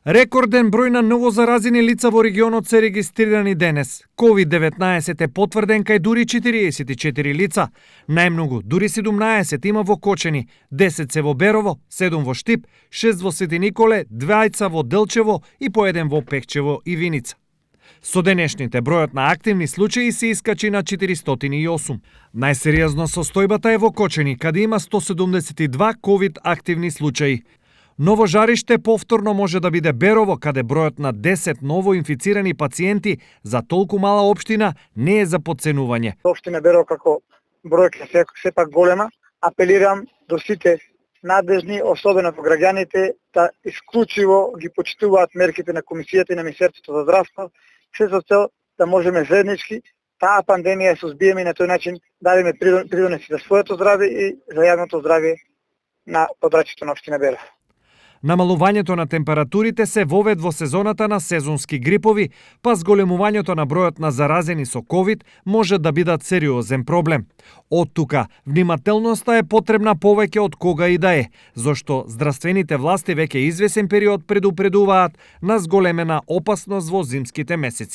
Рекорден број на новозаразени лица во регионот се регистрирани денес. COVID-19 е потврден кај дури 44 лица. Најмногу, дури 17 има во Кочени, 10 се во Берово, 7 во Штип, 6 во Свети Николе, 2 во Делчево и по 1 во Пекчево и Виница. Со денешните бројот на активни случаи се искачи на 408. Најсериозно состојбата е во Кочени, каде има 172 COVID активни случаи. Ново жариште повторно може да биде Берово, каде бројот на 10 ново инфицирани пациенти за толку мала општина не е за подценување. Општина Берово како бројка е сепак голема, апелирам до сите надлежни, особено во граѓаните, да исклучиво ги почитуваат мерките на Комисијата и на Министерството за здравство, се со цел да можеме заеднички таа пандемија се сузбиеме и на тој начин дадеме придонеси за своето здраве и за јавното здраве на подрачјето на општина Берово. Намалувањето на температурите се вовед во сезоната на сезонски грипови, па зголемувањето на бројот на заразени со COVID може да бидат сериозен проблем. Од тука, внимателноста е потребна повеќе од кога и да е, зашто здравствените власти веќе извесен период предупредуваат на зголемена опасност во зимските месеци.